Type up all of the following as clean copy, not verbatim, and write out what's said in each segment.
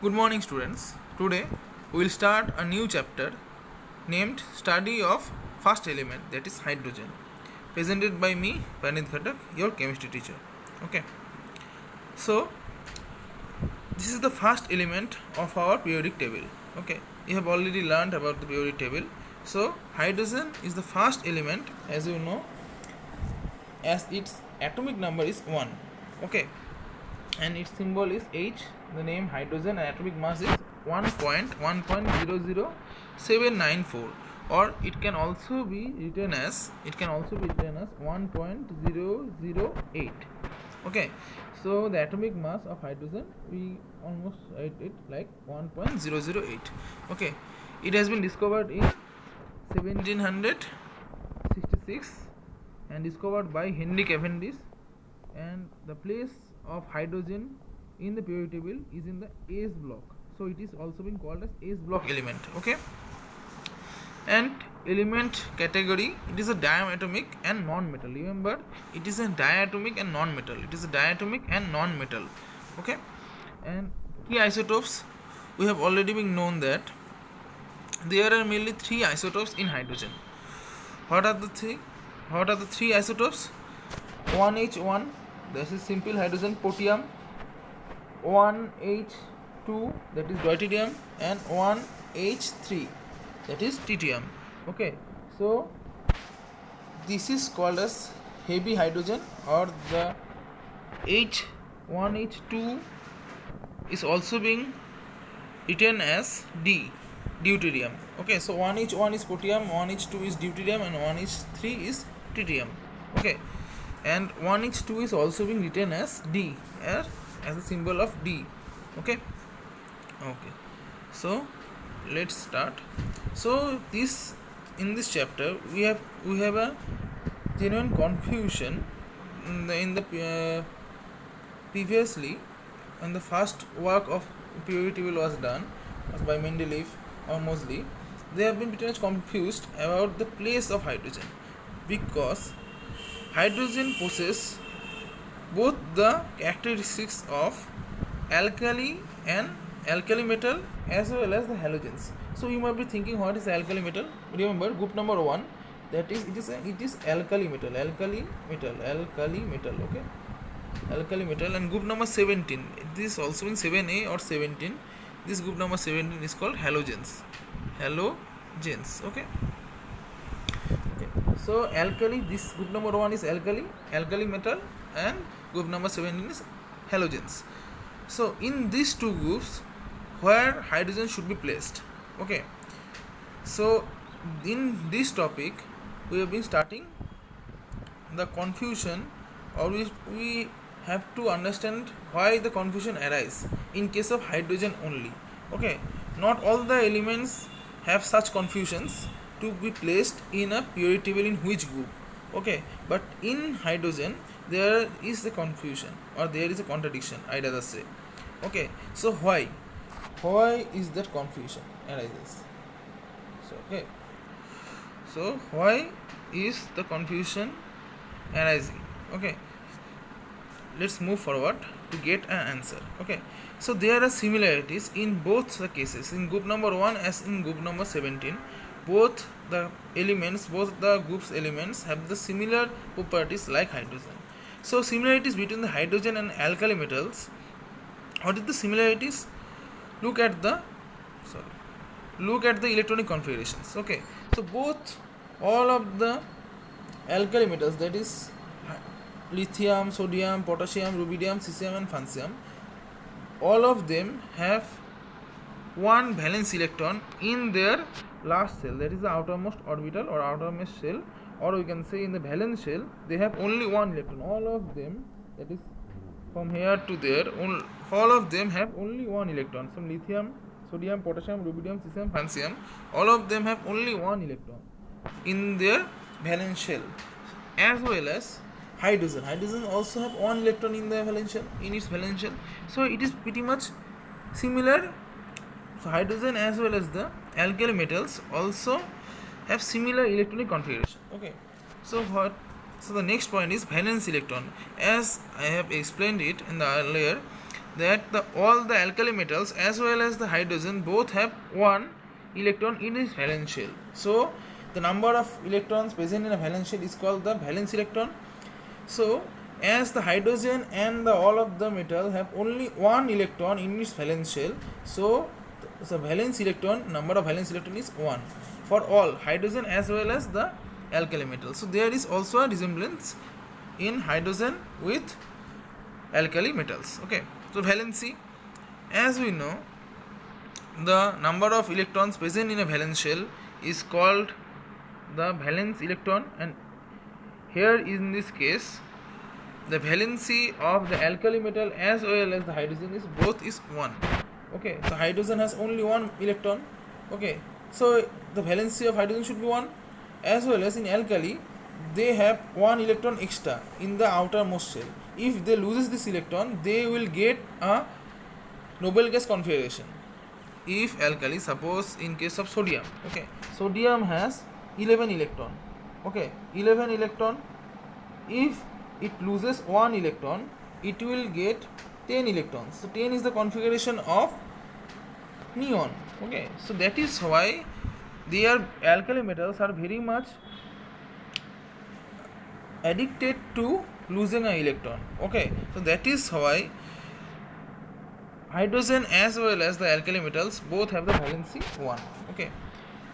Good morning, students. Today we will start a new chapter named Study of First Element, that is hydrogen, presented by me, Pranit Ghatak, your chemistry teacher. Okay, so this is the first element of our periodic table. Okay, you have already learned about the periodic table. So, hydrogen is the first element, as you know, as its atomic number is 1. Okay, and its symbol is H. The name hydrogen and atomic mass is 1.1.00794, or it can also be written as 1.008. Okay, so the atomic mass of hydrogen, we almost write it like 1.008. Okay, it has been discovered in 1766 and discovered by Henry Cavendish, and the place of hydrogen in the periodic table is in the S block, so it is also being called as S block element. Okay, and element category, it is a diatomic and non-metal. Remember, it is a diatomic and non-metal. Okay, and key isotopes, we have already been known that there are mainly 3 isotopes in hydrogen. What are the three isotopes? 1H1, this is simple hydrogen protium, 1H2, that is deuterium, and 1H3, that is tritium. Okay, so this is called as heavy hydrogen, or the H1H2 is also being written as D, deuterium. Okay, so 1H1 is protium, 1H2 is deuterium, and 1H3 is tritium. Okay, and 1H2 is also being written as D, as a symbol of D. Okay, so let's start. So in this chapter we have a genuine confusion in the previously, when the first work of periodic table was done, was by Mendeleev or Moseley. They have been pretty much confused about the place of hydrogen, because hydrogen possesses both the characteristics of alkali and alkali metal as well as the halogens. So you might be thinking, what is alkali metal? Remember, group number 1, that is it is alkali metal. Okay, alkali metal. And group number 17, this is also in 7A or 17, this group number 17 is called halogens. Okay, so alkali, this group number 1 is alkali metal, and group number 17 is halogens. So in these two groups, where hydrogen should be placed? Okay, so in this topic we have been starting the confusion, or we have to understand why the confusion arises in case of hydrogen only. Okay, not all the elements have such confusions to be placed in a periodic table in which group. Okay, but in hydrogen there is a confusion, or there is a contradiction, I rather say. Okay, so why is that confusion arises? So why is the confusion arising? Okay, let's move forward to get an answer. Okay, so there are similarities in both the cases, in group number 1 as in group number 17. Both the group's elements have the similar properties like hydrogen. So similarities between the hydrogen and alkali metals. What are the similarities? Look at the electronic configurations. Okay, so all of the alkali metals, that is lithium, sodium, potassium, rubidium, cesium, and francium, all of them have one valence electron in their last shell, that is the outermost orbital or outermost shell, or we can say in the valence shell they have only one electron. All of them, that is from here to there, all of them have only one electron. Some lithium, sodium, potassium, rubidium, cesium, francium, all of them have only one electron in their valence shell. As well as hydrogen also have one electron in its valence shell. So it is pretty much similar. So hydrogen as well as the alkali metals also have similar electronic configuration. Okay, so the next point is valence electron. As I have explained it in the earlier, that all the alkali metals as well as the hydrogen both have one electron in its valence shell. So the number of electrons present in a valence shell is called the valence electron. So as the hydrogen and all of the metal have only one electron in its valence shell, so the valence electron, number of valence electron is 1 for all hydrogen as well as the alkali metal. So there is also a resemblance in hydrogen with alkali metals. Okay, so valency, as we know, the number of electrons present in a valence shell is called the valence electron, and here in this case the valency of the alkali metal as well as the hydrogen is both is 1. Okay, so hydrogen has only one electron. Okay, so the valency of hydrogen should be 1, as well as in alkali they have one electron extra in the outermost shell. If they loses this electron, they will get a noble gas configuration. If alkali, suppose in case of sodium, okay, sodium has 11 electron. Okay, 11 electron. If it loses one electron, it will get 10 electrons. So 10 is the configuration of neon. Okay, so that is why their alkali metals are very much addicted to losing an electron. Okay, so that is why hydrogen as well as the alkali metals both have the valency 1. Okay,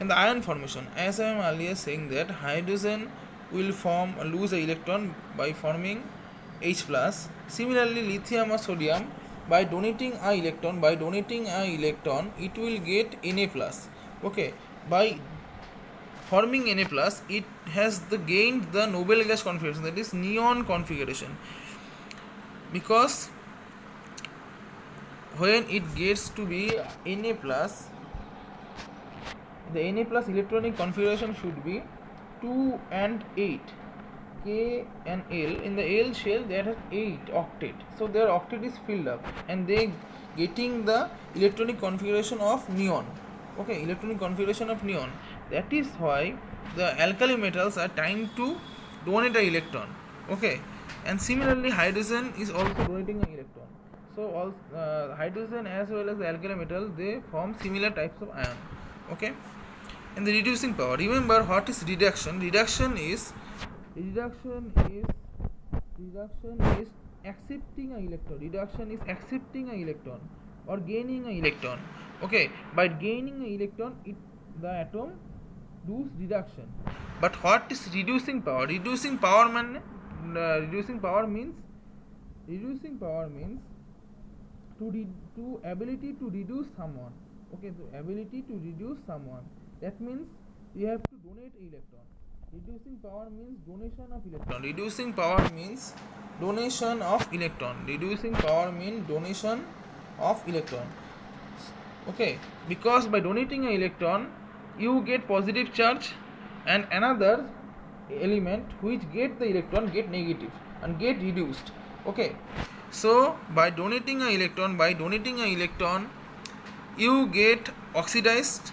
and the ion formation, as I am earlier saying that hydrogen will lose an electron by forming H plus. Similarly, lithium or sodium, by donating an electron, it will get Na plus. Okay, by forming Na plus, it has gained the noble gas configuration, that is neon configuration, because when it gets to be Na plus, the Na plus electronic configuration should be 2 and 8, K and L. In the L shell there has 8 octet, so their octet is filled up and they getting the electronic configuration of neon. Okay, electronic configuration of neon. That is why the alkali metals are trying to donate an electron. Okay, and similarly hydrogen is also donating an electron. So all hydrogen as well as the alkali metal, they form similar types of ion. Okay, and the reducing power. Remember what is reduction? Reduction is accepting an electron. Reduction is accepting an electron or gaining an electron. Okay, by gaining an electron, the atom does reduction. But what is reducing power? Reducing power means to ability to reduce someone. Okay, so ability to reduce someone. That means you have to donate electron. Reducing power means donation of electron. Reducing power means donation of electron. Reducing power means donation of electron. Okay, because by donating an electron, you get positive charge, and another element which get the electron get negative and get reduced. Okay, so by donating an electron, you get oxidized,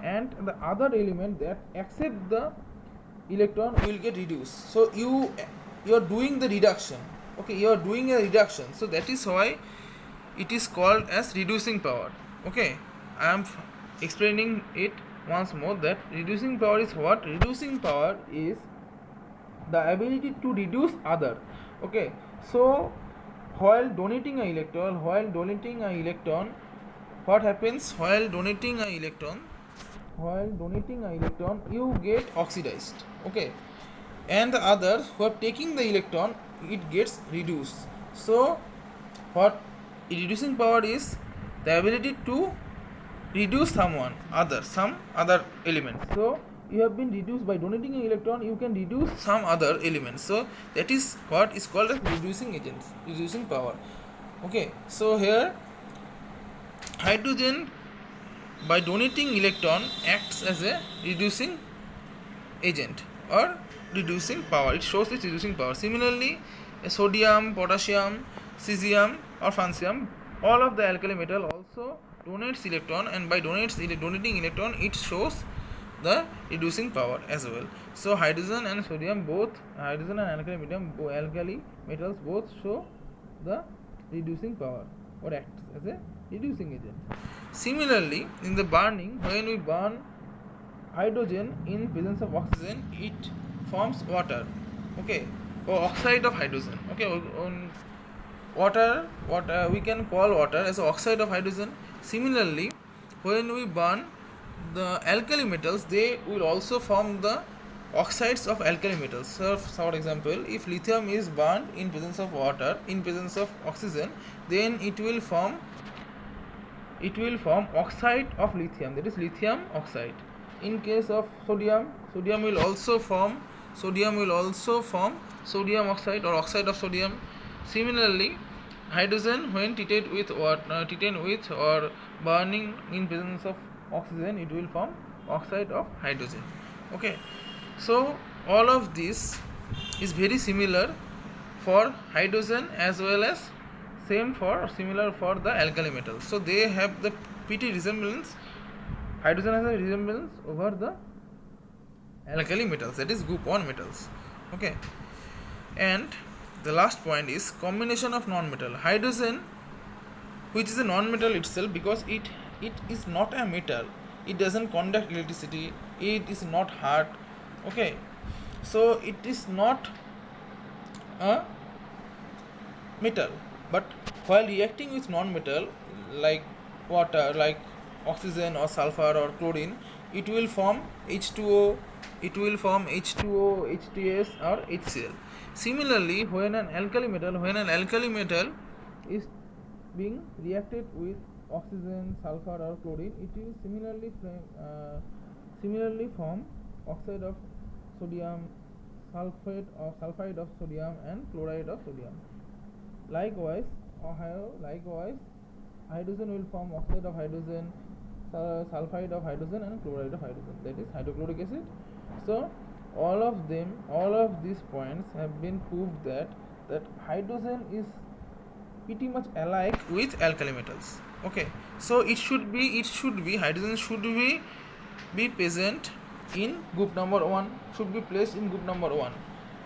and the other element that accept the electron will get reduced. So you are doing the reduction. Okay, you are doing a reduction. So that is why it is called as reducing power. Okay, I am explaining it once more, that reducing power is what? Reducing power is the ability to reduce other. Okay, so while donating an electron, what happens? While donating an electron, you get oxidized. Okay, and the others who are taking the electron, it gets reduced. So what reducing power is? The ability to reduce some other element. So you have been reduced by donating an electron, you can reduce some other elements. So that is what is called as reducing power. Okay, so here hydrogen, by donating electron, acts as a reducing agent or reducing power. It shows its reducing power. Similarly, sodium, potassium, cesium or francium, all of the alkali metal also donates electron, and by donating electron, it shows the reducing power as well. So hydrogen and alkali metals both show the reducing power or acts as a reducing agent. Similarly, in the burning, when we burn hydrogen in presence of oxygen, it forms water, okay, or oxide of hydrogen, okay. On water, what we can call water as oxide of hydrogen. Similarly, when we burn the alkali metals, they will also form the oxides of alkali metals. So for example, if lithium is burned in presence of water, in presence of oxygen, then it will form oxide of lithium, that is lithium oxide. In case of sodium, sodium will also form sodium oxide or oxide of sodium. Similarly, hydrogen, when treated with or burning in presence of oxygen, it will form oxide of hydrogen, okay. So all of this is very similar for hydrogen as well as similar for the alkali metals. So they have the pretty resemblance. Hydrogen has a resemblance over the alkali metals, that is group 1 metals, okay. And the last point is combination of non-metal. Hydrogen, which is a non-metal itself, because it is not a metal, it doesn't conduct electricity, it is not hard, okay. So it is not a metal, but while reacting with non-metal like water, like oxygen or sulfur or chlorine, it will form H2O, HTS or HCl. Similarly, when an alkali metal is being reacted with oxygen, sulfur or chlorine, it will similarly form oxide of sodium, sulfide of sodium and chloride of sodium. Likewise, hydrogen will form oxide of hydrogen, sulfide of hydrogen and chloride of hydrogen, that is hydrochloric acid. So all of these points have been proved that hydrogen is pretty much alike with alkali metals, okay. So hydrogen should be present in group number 1, should be placed in group number 1.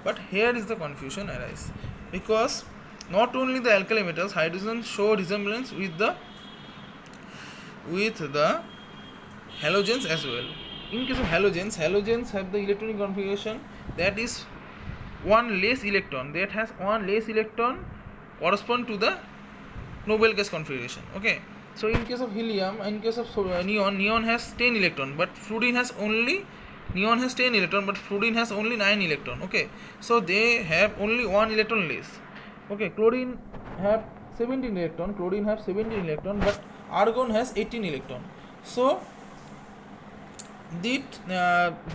But here is the confusion arise, because not only the alkali metals, hydrogen show resemblance with the halogens as well. In case of halogens have the electronic configuration that is one less electron, correspond to the noble gas configuration, okay. So in case of helium, in case of neon has 10 electron, but fluorine has only 10 electron, but fluorine has only 9 electron, okay. So they have only 1 electron less, okay. Chlorine have 17 electron, but argon has 18 electron. So the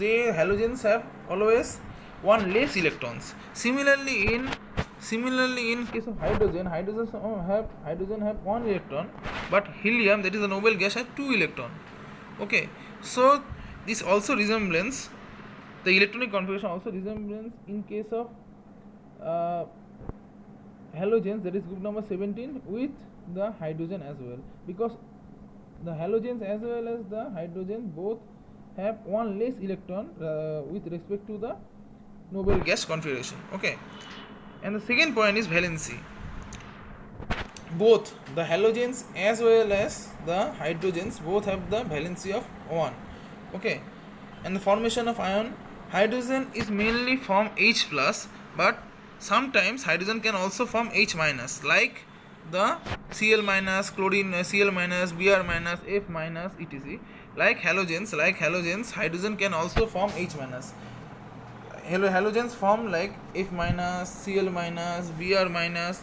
halogens have always 1 less electrons. Similarly in case of hydrogen have 1 electron, but helium, that is the noble gas, has 2 electron, okay. So this also resemblance, the electronic configuration also resemblance in case of halogens, that is group number 17, with the hydrogen as well, because the halogens as well as the hydrogen both have 1 less electron with respect to the noble gas configuration, okay. And the second point is valency. Both the halogens as well as the hydrogens both have the valency of 1, okay. And the formation of ion, hydrogen is mainly form H plus, but sometimes hydrogen can also form H minus, like the Cl minus, chlorine Cl minus, Br minus, F minus, etc. Like halogens, hydrogen can also form H minus. Halogens form like F minus, Cl minus, Br minus.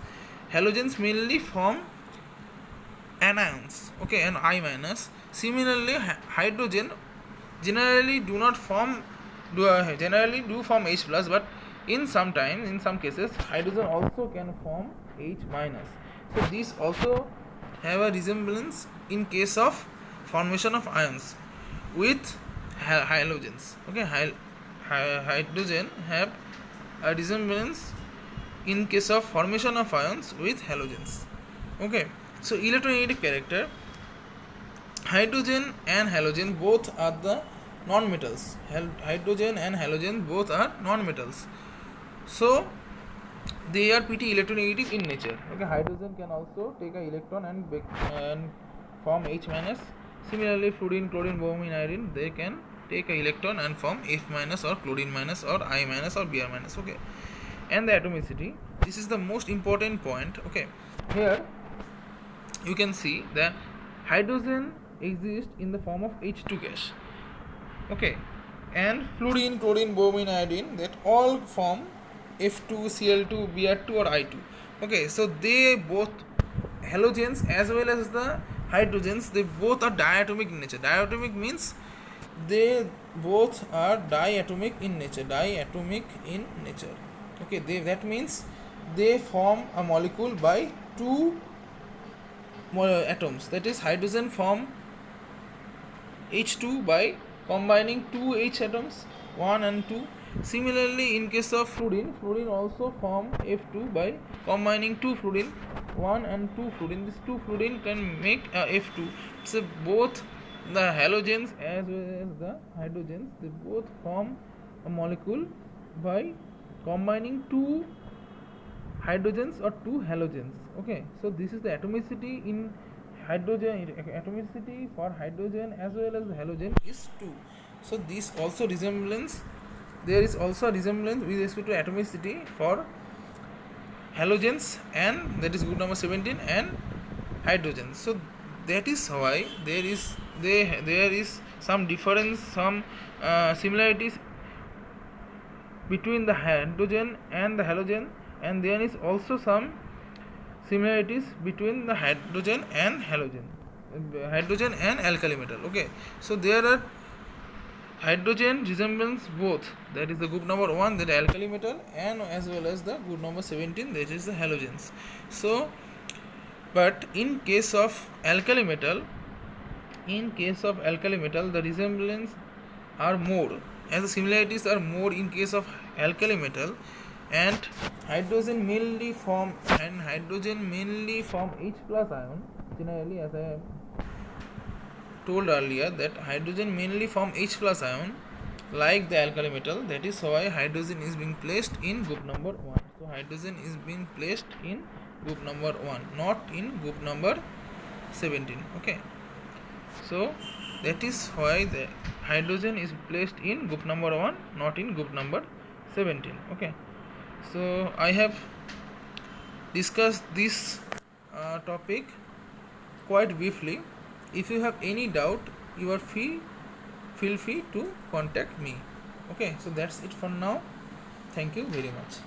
Halogens mainly form anions, okay, and I minus. Similarly, hydrogen generally do form H plus, but in some cases hydrogen also can form H minus. So these also have a resemblance in case of formation of ions with halogens, okay. Hydrogen have a resemblance in case of formation of ions with halogens, okay. So electronegative character, hydrogen and halogen both are the non-metals. Hydrogen and halogen both are non-metals. So they are pretty electronegative in nature. Okay, hydrogen can also take an electron and form H minus. Similarly, fluorine, chlorine, bromine, iodine, they can take an electron and form F minus or chlorine minus or I minus or Br minus. Okay, and the atomicity. This is the most important point. Okay, here you can see that hydrogen exists in the form of H2 gas. Okay, and fluorine, chlorine, bromine, iodine, that all form F2, Cl2, Br2 or I2. Okay, so they both halogens as well as the hydrogens, they both are diatomic in nature. Diatomic means they both are diatomic in nature. Diatomic in nature. Okay, that means they form a molecule by two atoms. That is, hydrogen form H2 by combining two H atoms, 1 and 2. Similarly, in case of fluorine, fluorine also form F2 by combining two fluorine, 1 and 2 fluorine. This 2 fluorine can make F2. So both the halogens as well as the hydrogens, they both form a molecule by combining two hydrogens or two halogens. Okay, so this is the atomicity in hydrogen. Atomicity for hydrogen as well as the halogen is 2. So this also resemblance, there is also a resemblance with respect to atomicity for halogens, and that is group number 17, and hydrogen. So that is why there is some difference, some similarities between the hydrogen and the halogen, and there is also some similarities between the hydrogen and halogen, hydrogen and alkali metal. Okay, so there are hydrogen resembles both, that is the group number 1, that alkali metal, and as well as the group number 17, that is the halogens. So but in case of alkali metal, the resemblance are more, as the similarities are more in case of alkali metal, and hydrogen mainly form H plus ion. Generally, as I told earlier, that hydrogen mainly form H plus ion like the alkali metal. That is why hydrogen is being placed in group number 1. So hydrogen is being placed in group number 1, not in group number 17. Okay, so that is why the hydrogen is placed in group number 1, not in group number 17. Okay, so I have discussed this topic quite briefly. If you have any doubt, you are feel free to contact me. Okay, so that's it for now. Thank you very much.